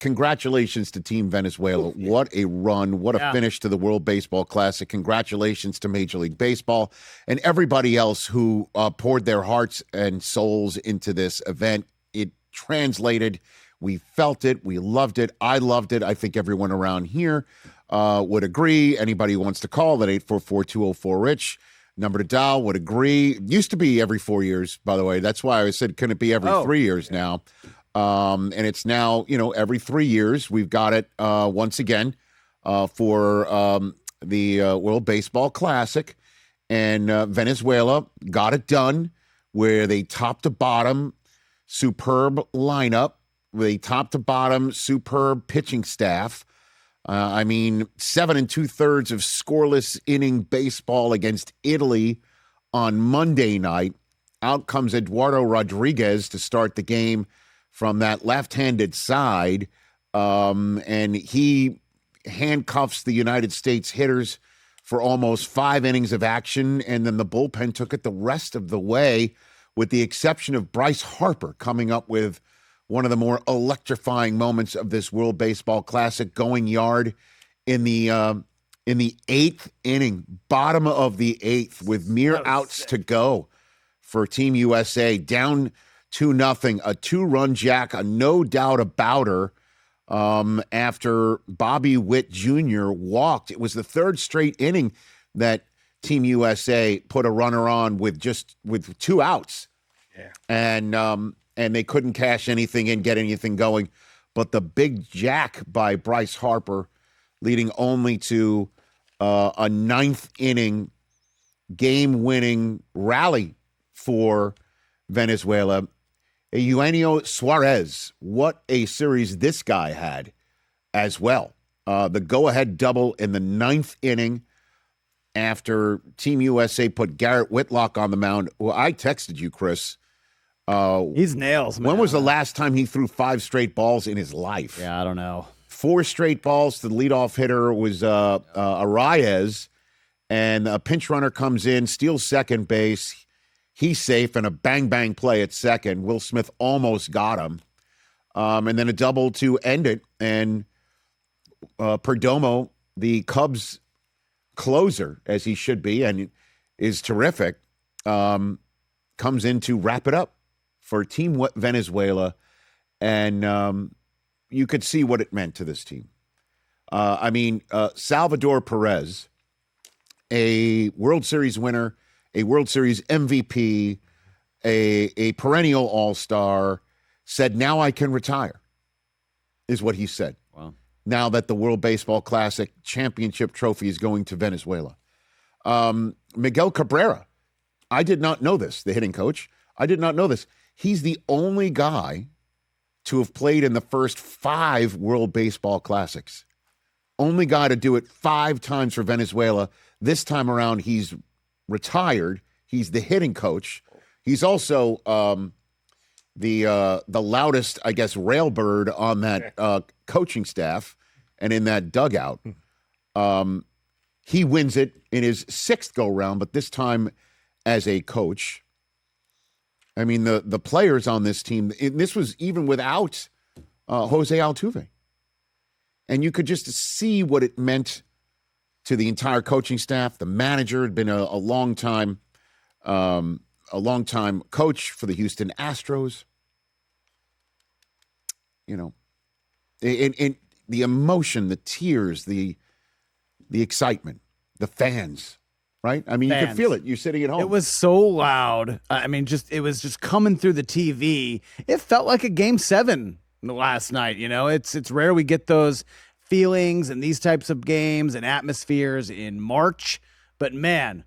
congratulations to Team Venezuela. What a run. What a finish to the World Baseball Classic. Congratulations to Major League Baseball and everybody else who poured their hearts and souls into this event. It translated. We felt it. We loved it. I loved it. I think everyone around here would agree. Anybody who wants to call at 844-204-RICH, number to dial, would agree. It used to be every 4 years, by the way. That's why I said, can it be every 3 years now? And it's now, every 3 years. We've got it once again for the World Baseball Classic. And Venezuela got it done where they top to bottom, superb lineup. They top to bottom, superb pitching staff. 7 2/3 of scoreless inning baseball against Italy on Monday night. Out comes Eduardo Rodriguez to start the game from that left-handed side, and he handcuffs the United States hitters for almost 5 innings of action, and then the bullpen took it the rest of the way, with the exception of Bryce Harper coming up with one of the more electrifying moments of this World Baseball Classic, going yard in the 8th inning, bottom of the 8th, with mere outs to go for Team USA, down 2-0, a 2-run jack, a no doubt about her, after Bobby Witt Jr. walked. It was the 3rd straight inning that Team USA put a runner on with 2 outs. Yeah. And they couldn't cash anything in, get anything going. But the big jack by Bryce Harper, leading only to a 9th inning game-winning rally for Venezuela. Eugenio Suarez, what a series this guy had as well. The go-ahead double in the 9th inning after Team USA put Garrett Whitlock on the mound. Well, I texted you, Chris. He's nails, man. When was the last time he threw 5 straight balls in his life? Yeah, I don't know. 4 straight balls to the leadoff hitter was Arias, and a pinch runner comes in, steals second base. He's safe, and a bang-bang play at second. Will Smith almost got him. And then a double to end it, and Perdomo, the Cubs closer, as he should be, and is terrific, comes in to wrap it up for Team Venezuela, and you could see what it meant to this team. Salvador Perez, a World Series winner, a World Series MVP, a perennial all-star, said, "Now I can retire," is what he said. Wow. Now that the World Baseball Classic championship trophy is going to Venezuela. Miguel Cabrera, I did not know this, the hitting coach. I did not know this. He's the only guy to have played in the first 5 World Baseball Classics. Only guy to do it 5 times for Venezuela. This time around, he's retired. He's the hitting coach. He's also the loudest, I guess, railbird on that coaching staff and in that dugout. He wins it in his 6th go-round, but this time as a coach. I mean, the players on this team, this was even without Jose Altuve. And you could just see what it meant to the entire coaching staff. The manager had been a long time coach for the Houston Astros. In the emotion, the tears, the excitement, the fans. Right? I mean, you could feel it. You're sitting at home. It was so loud. It was just coming through the TV. It felt like a Game 7 last night. It's rare we get those feelings and these types of games and atmospheres in March. But man,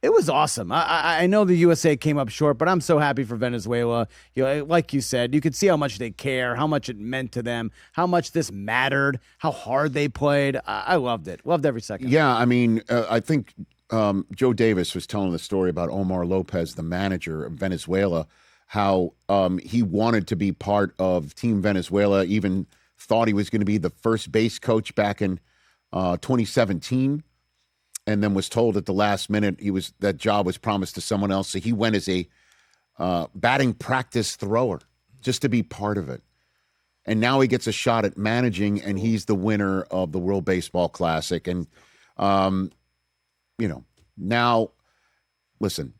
it was awesome. I know the USA came up short, but I'm so happy for Venezuela. Like you said, you could see how much they care, how much it meant to them, how much this mattered, how hard they played. I loved it. Loved every second. Yeah, I think Joe Davis was telling the story about Omar Lopez, the manager of Venezuela, how he wanted to be part of Team Venezuela, even thought he was going to be the first base coach back in 2017, and then was told at the last minute that job was promised to someone else. So he went as a batting practice thrower just to be part of it. And now he gets a shot at managing, and he's the winner of the World Baseball Classic. And, now, listen,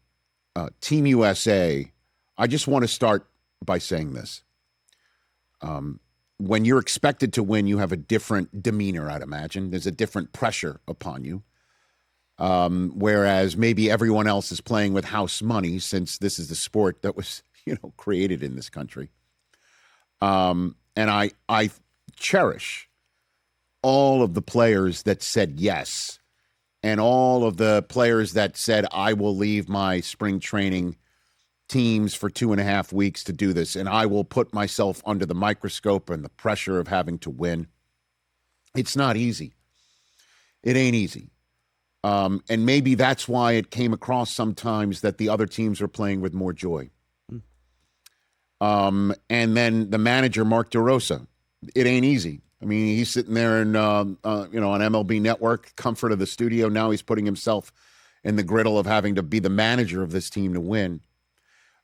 Team USA, I just want to start by saying this. When you're expected to win, you have a different demeanor, I'd imagine. There's a different pressure upon you. Whereas maybe everyone else is playing with house money, since this is the sport that was, created in this country. And I cherish all of the players that said yes, and all of the players that said, I will leave my spring training teams for 2.5 weeks to do this, and I will put myself under the microscope and the pressure of having to win. It's not easy. It ain't easy. And maybe that's why it came across sometimes that the other teams are playing with more joy. And then the manager, Mark DeRosa, it ain't easy. I mean, he's sitting there on MLB Network, comfort of the studio. Now he's putting himself in the griddle of having to be the manager of this team to win.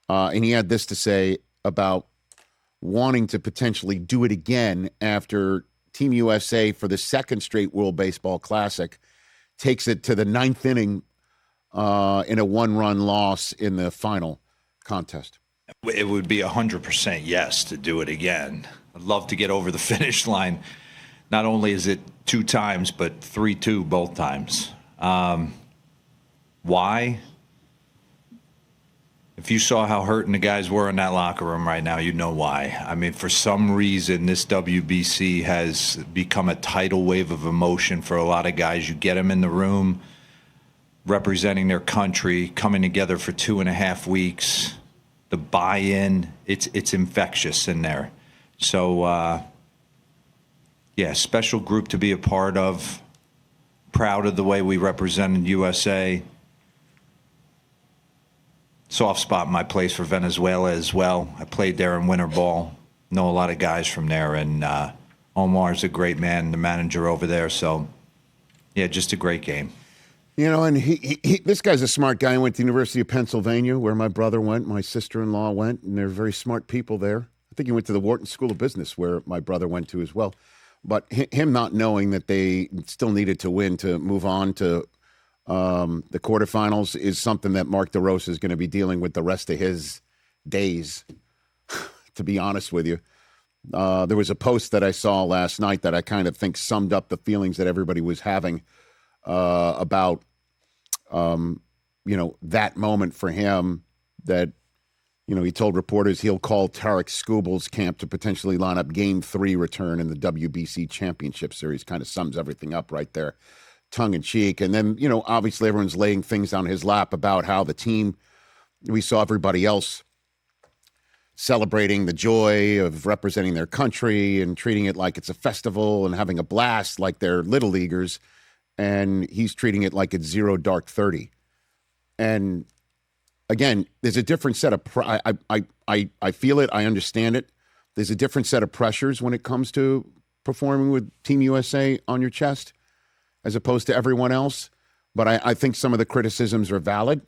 And he had this to say about wanting to potentially do it again after Team USA, for the second straight World Baseball Classic, takes it to the 9th inning in a 1-run loss in the final contest. It would be 100% yes to do it again. I'd love to get over the finish line. Not only is it 2 times, but 3-2 both times. Why? If you saw how hurting the guys were in that locker room right now, you'd know why. I mean, for some reason, this WBC has become a tidal wave of emotion for a lot of guys. You get them in the room representing their country, coming together for 2.5 weeks. The buy-in, it's infectious in there. So, special group to be a part of. Proud of the way we represented USA. Soft spot in my place for Venezuela as well. I played there in winter ball. Know a lot of guys from there, and Omar's a great man, the manager over there. So, just a great game. And he this guy's a smart guy. He went to the University of Pennsylvania, where my brother went, my sister-in-law went, and they're very smart people there. I think he went to the Wharton School of Business, where my brother went to as well. But him not knowing that they still needed to win to move on to the quarterfinals is something that Mark DeRosa is going to be dealing with the rest of his days, to be honest with you. There was a post that I saw last night that I kind of think summed up the feelings that everybody was having about, that moment for him, that, he told reporters he'll call Tarek Skubal's camp to potentially line up Game 3 return in the WBC Championship Series. Kind of sums everything up right there, tongue in cheek. And then, obviously everyone's laying things down his lap about how the team, we saw everybody else celebrating the joy of representing their country and treating it like it's a festival and having a blast like they're little leaguers. And he's treating it like it's 0 dark 30. And again, there's a different set of I feel it, I understand it. There's a different set of pressures when it comes to performing with Team USA on your chest as opposed to everyone else. But I think some of the criticisms are valid.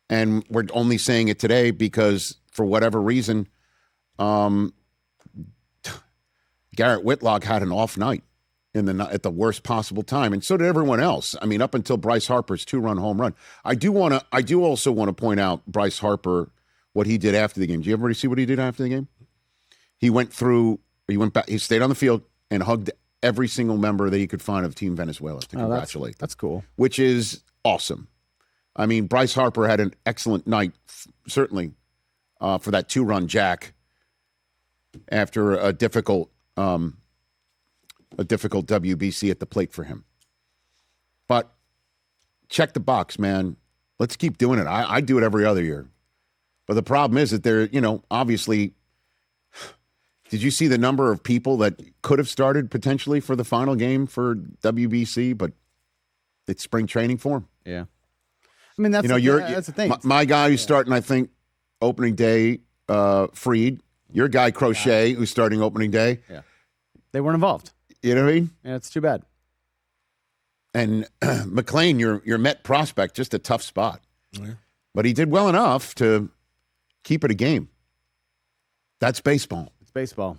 And we're only saying it today because, for whatever reason, Garrett Whitlock had an off night at the worst possible time, and so did everyone else. I mean, up until Bryce Harper's 2-run home run. I do also want to point out Bryce Harper, what he did after the game. Did you ever see what he did after the game? He went back, he stayed on the field and hugged every single member that he could find of Team Venezuela to congratulate. That's cool. Which is awesome. I mean, Bryce Harper had an excellent night, certainly, for that 2-run jack after a difficult WBC at the plate for him. But check the box, man. Let's keep doing it. I do it every other year. But the problem is that there, obviously, did you see the number of people that could have started potentially for the final game for WBC, but it's spring training for them? Yeah. I mean, that's the thing. My guy who's starting, I think, opening day, Freed. Your guy, Crochet, who's starting opening day. Yeah. They weren't involved. You know what I mean? Yeah, it's too bad. And McLean, your Met prospect, just a tough spot. Yeah. But he did well enough to keep it a game. That's baseball. It's baseball.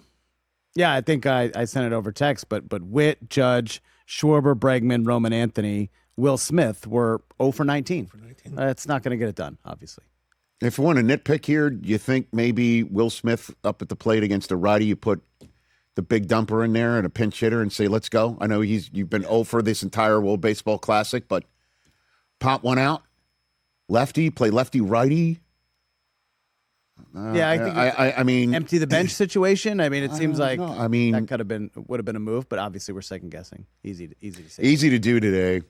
Yeah, I think I sent it over text, but Witt, Judge, Schwarber, Bregman, Roman Anthony, Will Smith were 0 for 19. That's not going to get it done, obviously. If you want to nitpick here, do you think maybe Will Smith up at the plate against a righty, you put the big dumper in there and a pinch hitter and say, let's go? I know you've been 0 for this entire World Baseball Classic, but pop one out. Lefty, play lefty-righty. I mean, empty the bench situation. I mean, it seems like that would have been a move, but obviously we're second guessing. Easy to say. Easy to do today.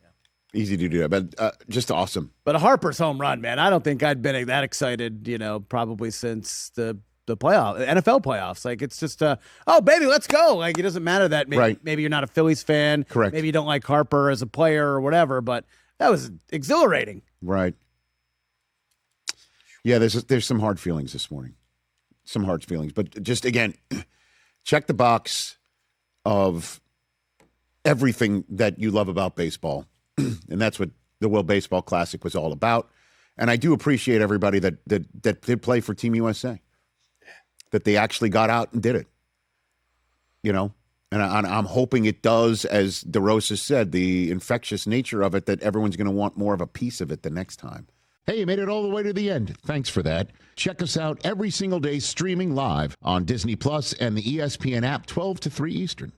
Easy to do that, but just awesome. But a Harper's home run, man. I don't think I'd been that excited, probably since the NFL playoffs. Like, it's just, oh, baby, let's go. Like, it doesn't matter that maybe you're not a Phillies fan. Correct. Maybe you don't like Harper as a player or whatever, but that was exhilarating. Right. Yeah, there's some hard feelings this morning. Some hard feelings. But just, again, check the box of everything that you love about baseball. And that's what the World Baseball Classic was all about. And I do appreciate everybody that did play for Team USA, that they actually got out and did it. And I'm hoping it does, as DeRosa said, the infectious nature of it, that everyone's going to want more of a piece of it the next time. Hey, you made it all the way to the end. Thanks for that. Check us out every single day streaming live on Disney Plus and the ESPN app 12 to 3 Eastern.